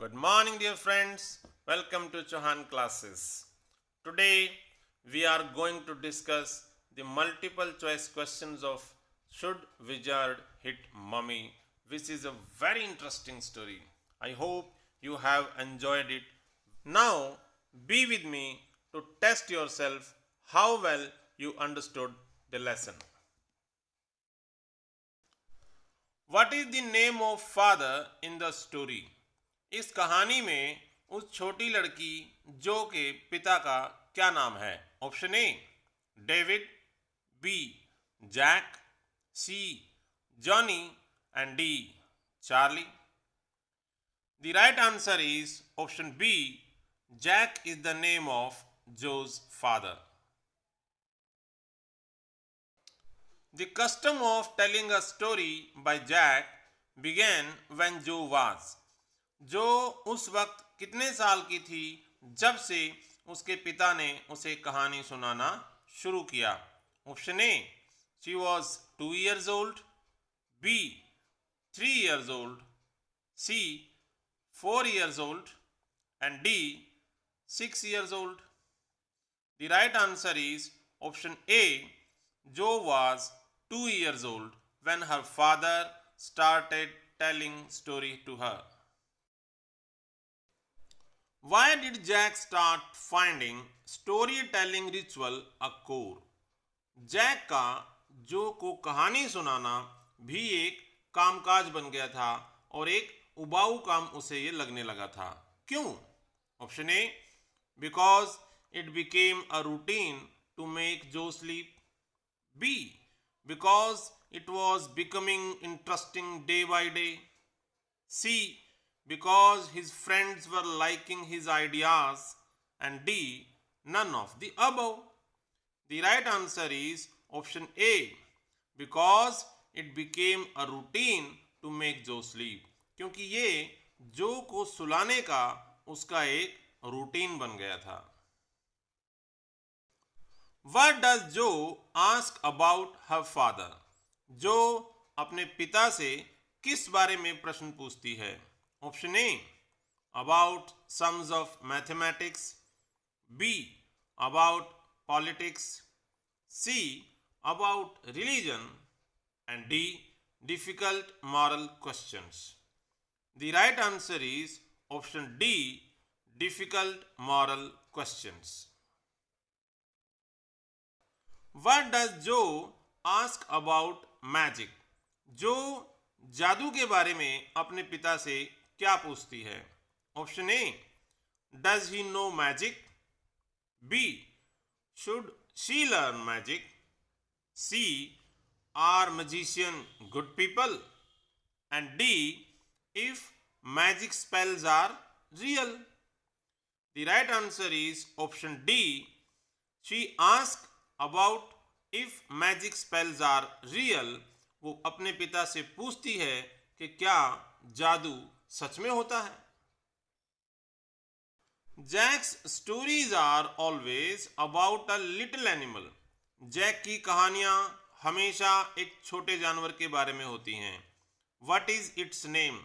Good morning, dear friends. Welcome to Chauhan classes. Today we are going to discuss the multiple choice questions of Should Wizard Hit Mummy, which is a very interesting story. I hope you have enjoyed it. Now be with me to test yourself how well you understood the lesson. What is the name of father in the story? इस कहानी में उस छोटी लड़की जो के पिता का क्या नाम है? Option A David, B Jack, C Johnny and D Charlie. The right answer is option B. Jack is the name of Joe's father. The custom of telling a story by Jack began when Joe was. जो उस वक्त कितने साल की थी जब से उसके पिता ने उसे कहानी सुनाना शुरू किया? Option A she was 2 years old, B 3 years old, C 4 years old and D 6 years old. The right answer is option A. Joe was 2 years old when her father started telling story to her. Why did Jack start finding storytelling ritual a core? Jack का जो को कहानी सुनाना भी एक कामकाज बन गया था और एक उबाऊ काम उसे ये लगने लगा था. क्यों? Option A because it became a routine to make Joe sleep, B because it was becoming interesting day by day, C because his friends were liking his ideas, and D none of the above. The right answer is option A, because it became a routine to make Joe sleep. क्योंकि ये जो को सुलाने का उसका एक routine बन गया था. What does Joe ask about her father? जो अपने पिता से किस बारे में प्रश्न पूछती है? Option A about sums of mathematics, be about politics, see about religion and D difficult moral questions. The right answer is option D difficult moral questions. What does जो आस्क अबाउट मैजिक? जो जादू के बारे में अपने पिता से क्या पूछती है? Option A does he know magic, B should she learn magic, C are magician good people and D if magic spells are real. The right answer is option D. She ask about if magic spells are real. वो अपने पिता से पूछती है कि क्या जादू सच में होता है. Jack's stories are always about a little animal. Jack की कहानियां हमेशा एक छोटे जानवर के बारे में होती हैं. What is its name?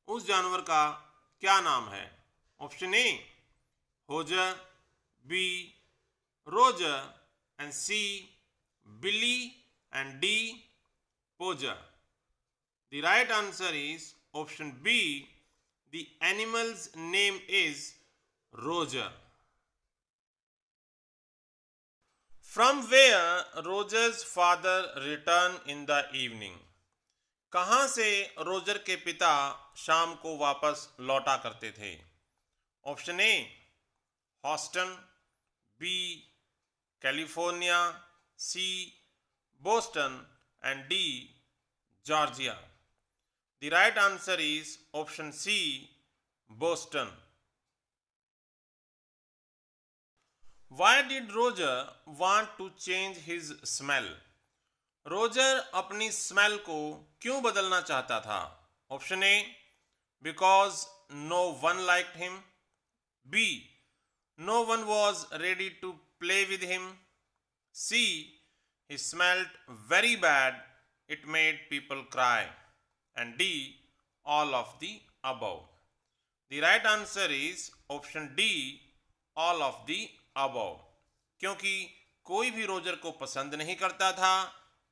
उस जानवर का क्या नाम है? Option A Hoser, B Roger and C Billy and D Poser. The right answer is option B. The animal's name is Roger. From where Roger's father returned in the evening? कहाँ से Roger के पिता शाम को वापस लौटा करते थे? Option A Houston, B California, C Boston and D Georgia. The right answer is option C, Boston. Why did Roger want to change his smell? Roger अपनी स्मेल को क्यों बदलना चाहता था? Option A because no one liked him, B no one was ready to play with him, C he smelled very bad, it made people cry, and D all of the above. The right answer is option D, all of the above. क्योंकि कोई भी Roger को पसंद नहीं करता था,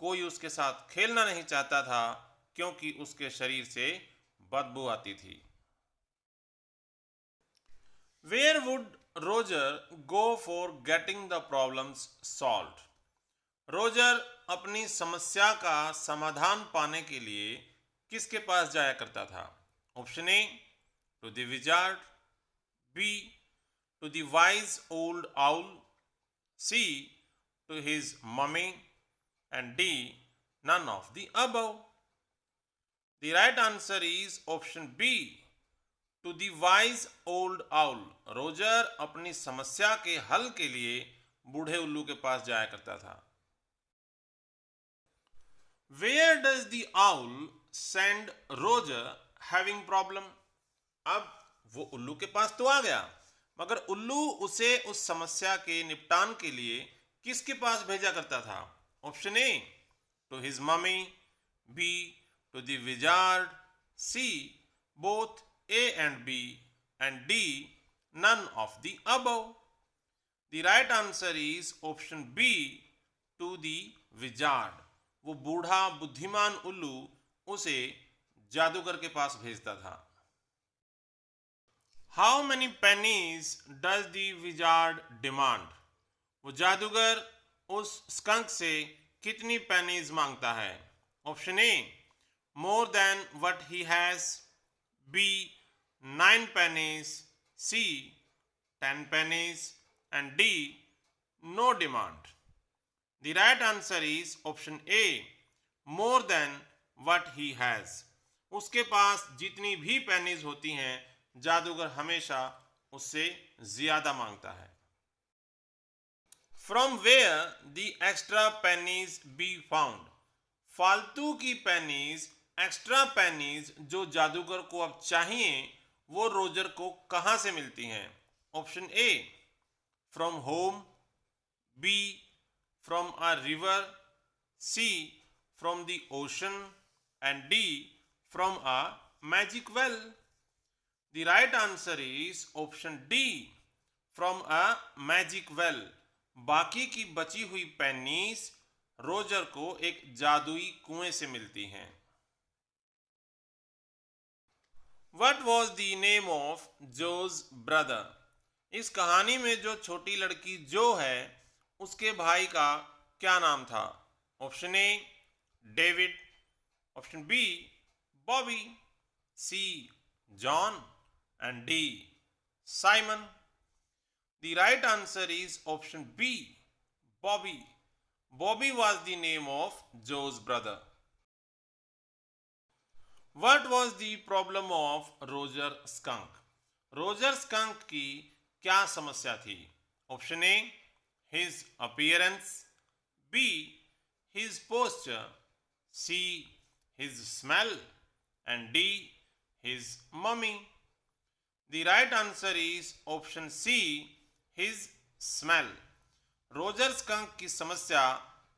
कोई उसके साथ खेलना नहीं चाहता था, क्योंकि उसके शरीर से बदबू आती थी। Where would Roger go for getting the problems solve? Roger अपनी समस्या का समाधान पाने के लिए किसके पास जाया करता था? Option A, to the wizard, B, to the wise old owl, C, to his mummy, and D, none of the above. The right answer is option B, to the wise old owl. Roger अपनी समस्या के हल के लिए बूढ़े उल्लू के पास जाया करता था। Where does the owl send Roger having problem? अब वो उल्लू के पास तो आ गया, मगर उल्लू उसे उस समस्या के निपटान के लिए किसके पास भेजा करता था? Option A, to his mummy, B, to the wizard, C, both A and B, and D, none of the above. The right answer is option B, to the wizard. वो बूढ़ा बुद्धिमान उल्लू उसे जादूगर के पास भेजता था। How many pennies does the wizard demand? वो जादूगर उस स्कंक से कितनी पेनीज मांगता है? Option A, more than what he has, B, 9 pennies, C, 10 pennies, and D, no demand. The right answer is option A, more than what he has. उसके पास जितनी भी पेनीज होती हैं, जादूगर हमेशा उससे ज्यादा मांगता है। From where the extra pennies be found? फालतू की पेनीज, एक्स्ट्रा पेनीज जो जादूगर को अब चाहिए, वो रोजर को कहां से मिलती हैं? Option A, from home, B, from a river, C, from the ocean, and D, from a magic well. The right answer is option D, from a magic well. बाकी की बची हुई पेनीज रोजर को एक जादुई कुएं से मिलती हैं। What was the name of Joe's brother? इस कहानी में जो छोटी लड़की जो है, उसके भाई का क्या नाम था? Option A, David, option B, Bobby, C, John, and D, Simon. The right answer is option B, Bobby. Bobby was the name of Joe's brother. What was the problem of Roger skunk? Roger Skunk की क्या समस्या थी? Option A, his appearance, B, his posture, C, his smell, and D, his mummy. The right answer is option C, his smell. Roger Skunk की समस्या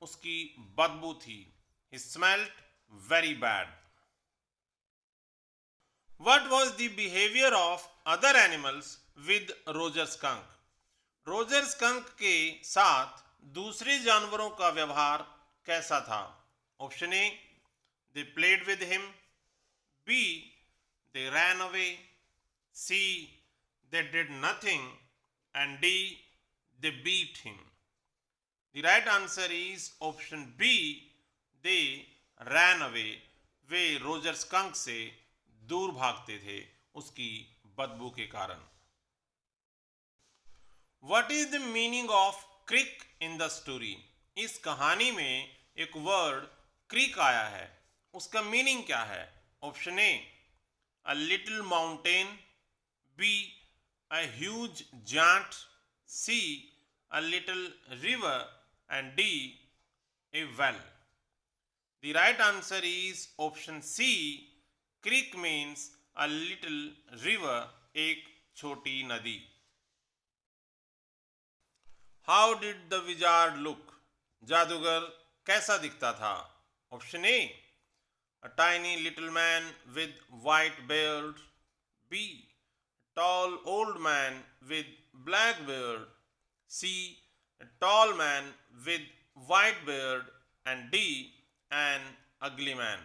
उसकी बदबू थी। He smelled very bad. What was the behavior of other animals with Roger skunk? Roger skunk के साथ दूसरे जानवरों का व्यवहार कैसा था? Option A, they played with him, B, they ran away, C, they did nothing, and D, they beat him. The right answer is option B, they ran away. वे Roger skunk से दूर भागते थे उसकी बदबू के कारण। What is the meaning of creek in the story? इस कहानी में एक वर्ड क्रीक आया है, उसका मीनिंग क्या है? Option A, a little mountain, B, a huge giant, C, a little river, and D, a well. The right answer is option C, creek means a little river, एक छोटी नदी। How did the wizard look? जादूगर कैसा दिखता था? Option A, a tiny little man with white beard, B, tall old man with black beard, C. A tall man with white beard, and D. An ugly man.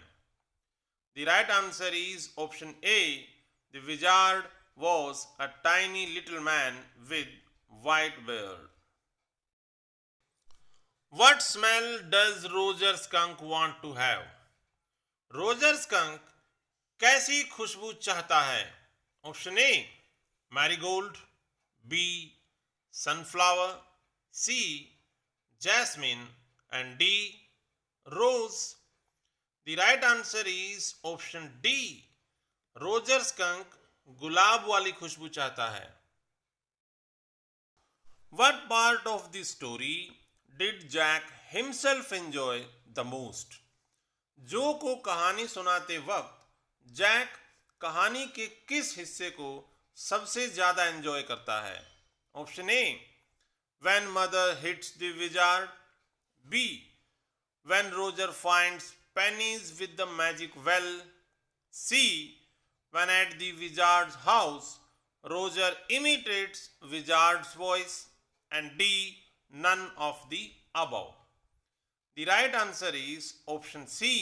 The right answer is option A. The wizard was a tiny little man with white beard. What smell does Roger Skunk want to have? Roger Skunk कैसी खुशबू चाहता है? Option A marigold, B sunflower, C jasmine and D rose. The right answer is option D. Roger Skunk गुलाब वाली खुशबू चाहता है. What part of the story did Jack himself enjoy the most? जो को कहानी सुनाते वक्त जैक कहानी के किस हिस्से को सबसे ज्यादा एंजॉय करता है? Option A when mother hits the wizard, B when Roger finds pennies with the magic well, C when at the wizard's house Roger imitates wizard's voice, and D none of the above. The right answer is option C.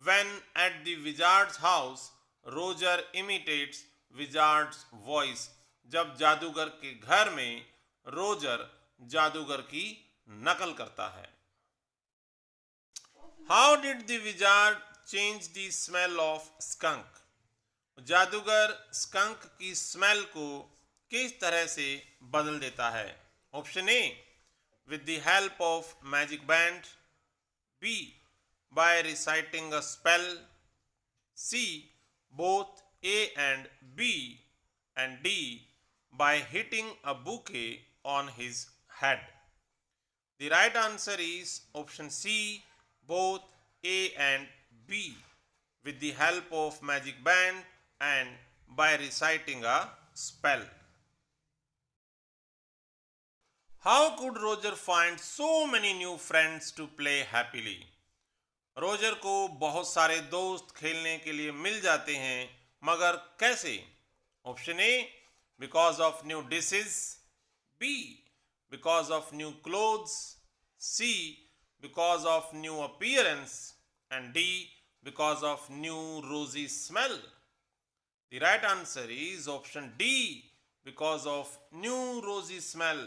When at the wizard's house Roger imitates wizard's voice. जब जादूगर के घर में Roger जादूगर की नकल करता है. How did the wizard change the smell of skunk? जादूगर स्कंक की स्मेल को किस तरह से बदल देता है? Option A with the help of magic band, B by reciting a spell, C both A and B, and D by hitting a bouquet on his head. The right answer is option C, both A and B, with the help of magic band and by reciting a spell. How could Roger find so many new friends to play happily? Roger को बहुत सारे दोस्त खेलने के लिए मिल जाते हैं, मगर कैसे? Option A because of new dishes, B because of new clothes, C because of new appearance, and D because of new rosy smell. The right answer is option D because of new rosy smell.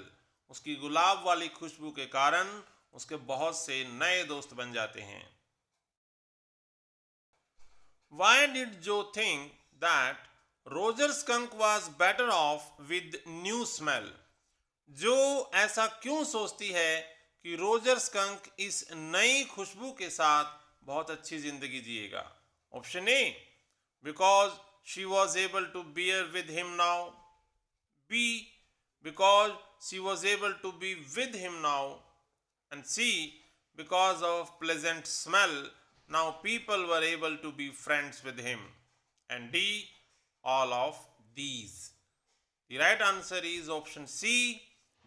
उसकी गुलाब वाली खुशबू के कारण उसके बहुत से नए दोस्त बन जाते हैं. Why did Joe think that Roger Skunk was better off with new smell? जो ऐसा क्यों सोचती है कि रोजर स्कंक इस नई खुशबू के साथ बहुत अच्छी जिंदगी जिएगा? Option A because she was able to bear with him now, B because she was able to be with him now, and C because of pleasant smell now people were able to be friends with him, and D all of these. The right answer is option C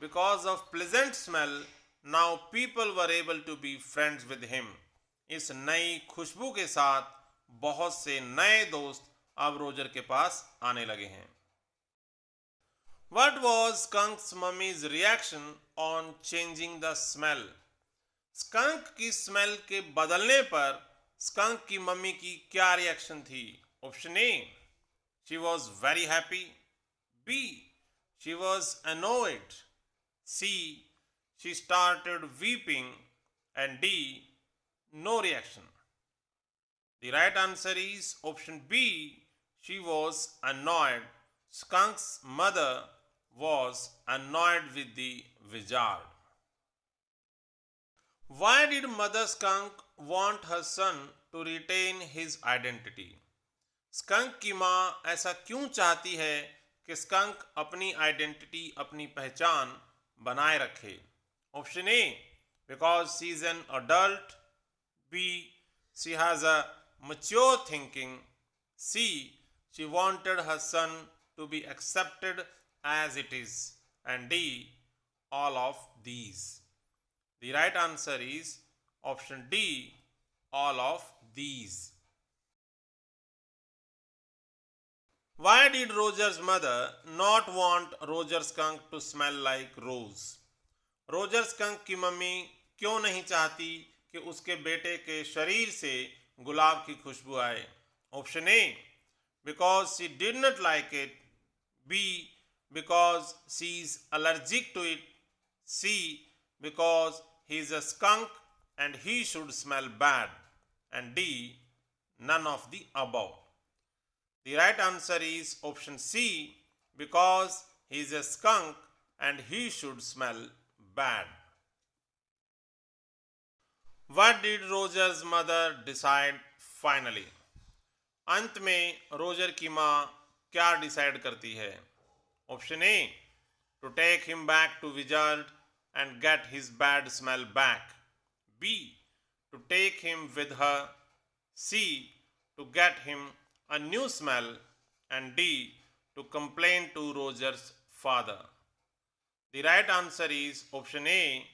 because of pleasant smell Now people were able to be friends with him. इस नई खुशबू के साथ बहुत से नए दोस्त अब Roger के पास आने लगे हैं. What was Skunk's mummy's reaction on changing the smell? Skunk की स्मेल के बदलने पर स्कंक की मम्मी की क्या रिएक्शन थी? Option A she was very happy, B she was annoyed, C she started weeping, and D no reaction. The right answer is option B, she was annoyed. Skunk's mother was annoyed with the wizard. Why did Mother Skunk want her son to retain his identity? Skunk की माँ ऐसा क्यों चाहती है कि skunk अपनी identity, अपनी पहचान बनाए रखे? Option A because she is an adult, B she has a mature thinking, C she wanted her son to be accepted as it is, and D all of these. The right answer is option D, all of these. Why did Roger's mother not want Roger skunk to smell like rose? Roger Skunk की mummy क्यों नहीं चाहती कि उसके बेटे के शरीर से गुलाब की खुशबू आए? Option A, because she did not like it, B, because she is allergic to it, C, because he is a skunk and he should smell bad, and D, none of the above. The right answer is option C, because he is a skunk and he should smell bad. What did Roger's mother decide finally? अंत में Roger की माँ क्या decide करती है? Option A, to take him back to Wizard and get his bad smell back. B, to take him with her. C, to get him a new smell. And D, to complain to Roger's father. The right answer is option A,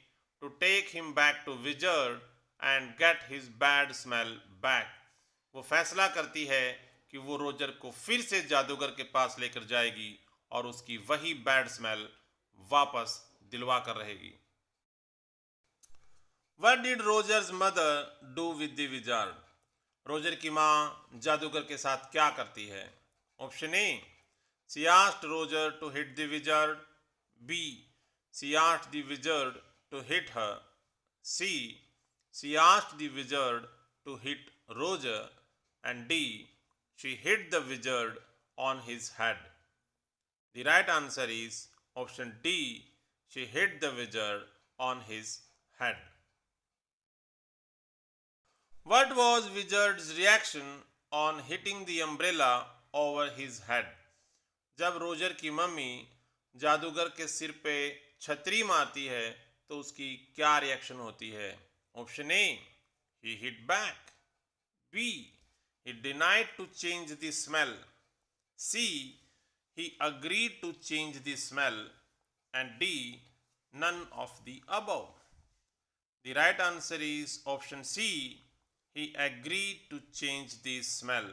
to take him back to Wizard and get his bad smell back. वो फैसला करती है कि वो Roger को फिर से जादूगर के पास लेकर जाएगी और उसकी वही बैड स्मेल वापस दिलवा कर रहेगी. What did Roger's mother do with the wizard? Roger की माँ जादूगर के साथ क्या करती है? Option A, she asked Roger to hit the wizard. B, she asked the wizard to hit her. C, she asked the wizard to hit Roger. And D, she hit the wizard on his head. The right answer is option D, she hit the wizard on his head. What was wizard's reaction on hitting the umbrella over his head? जब Roger की mummy जादूगर के सिर पे छतरी मारती है तो उसकी क्या रिएक्शन होती है? Option A, he hit back. B, he denied to change the smell. C, he agreed to change the smell. And D, none of the above. The right answer is option C, he agreed to change the smell.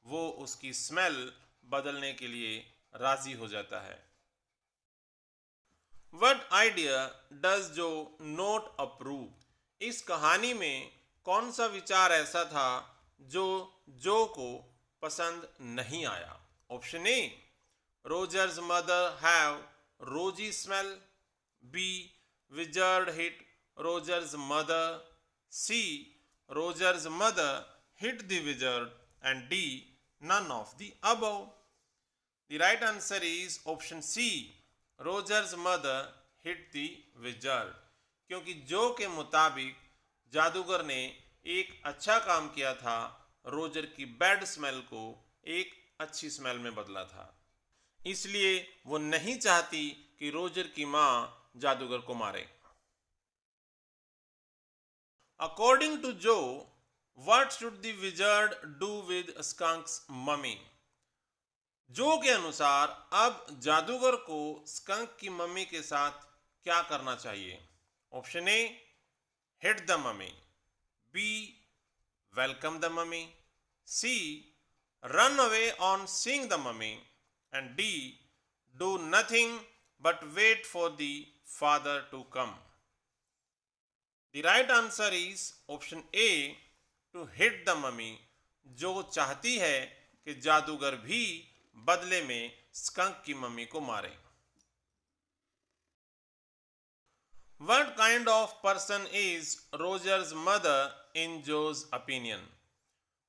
वो उसकी smell बदलने के लिए राजी हो जाता है. What idea does Joe not approve? इस कहानी में कौन सा विचार ऐसा था जो को पसंद नहीं आया? Option A, Roger's mother have rosy smell. B, wizard hit Roger's mother. C, Roger's mother hit the wizard. And D, none of the above. The right answer is option C, Roger's mother hit the wizard. क्योंकि Joe के मुताबिक जादूगर ने एक अच्छा काम किया था, रोजर की बैड स्मेल को एक अच्छी स्मेल में बदला था. इसलिए वो नहीं चाहती कि रोजर की माँ जादूगर को मारे. According to Joe, what should the wizard do with Skunk's mummy? Joe के अनुसार अब जादूगर को स्कंक की मम्मी के साथ क्या करना चाहिए? Option A, hit the mummy. B, welcome the mummy. C, run away on seeing the mummy. And D, do nothing but wait for the father to come. The right answer is option A, to hit the mummy. जो चाहती है कि जादूगर भी बदले में skunk की mummy को मारे. What kind of person is Roger's mother in Joe's opinion?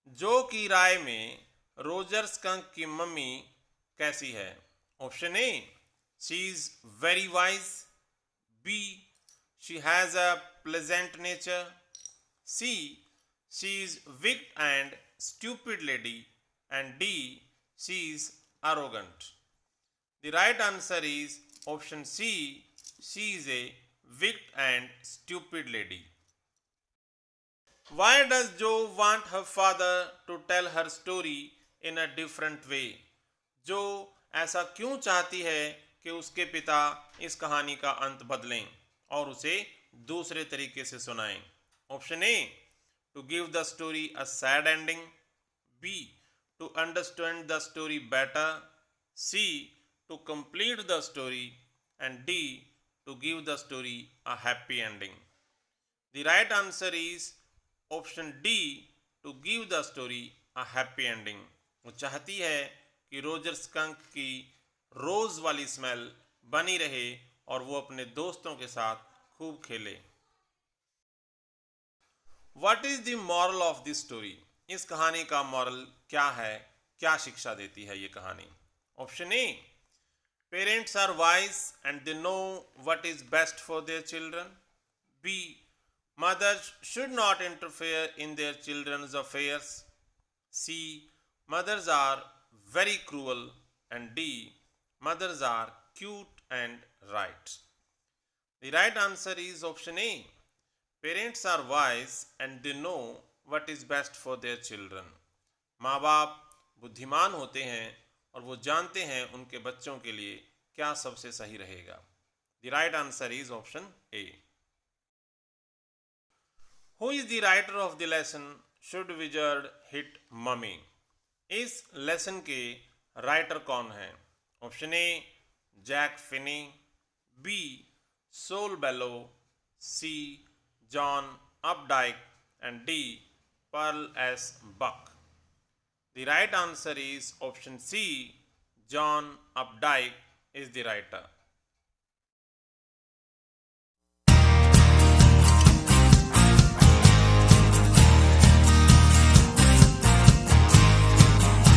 जो की राय में रोजर स्कंक की मम्मी कैसी है? Option A, she is very wise. B, she has a pleasant nature. C, she is weak and stupid lady. And D, she is arrogant. The right answer is option C, she is a weak and stupid lady. Why does Joe want her father to tell her story in a different way? जो ऐसा क्यों चाहती है कि उसके पिता इस कहानी का अंत बदलें और उसे दूसरे तरीके से सुनाएं? Option A, to give the story a sad ending. B, to understand the story better, C. to complete the story, and D. to give the story a happy ending. The right answer is option D, to give the story a happy ending. वो चाहती है कि Roger Skunk की रोज वाली smell बनी रहे और वो अपने दोस्तों के साथ खूब खेले। What is the moral of this story? इस कहानी का मॉरल क्या है, क्या शिक्षा देती है ये कहानी? Option A, parents are wise and they know what is best for their children. B, mothers should not interfere in their children's affairs. C, mothers are very cruel. And D, mothers are cute and right. The right answer is option A. Parents are wise and they know what is best for their children. माँ बाप बुद्धिमान होते हैं और वो जानते हैं उनके बच्चों के लिए क्या सबसे सही रहेगा. The right answer is option A. Who is the writer of the lesson Should Wizard Hit Mummy? इस लेसन के राइटर कौन हैं? Option A, Jack Finney. B, Saul Bellow. C, John Updike, and D, Pearl S. Buck. The right answer is option C. John Updike is the writer.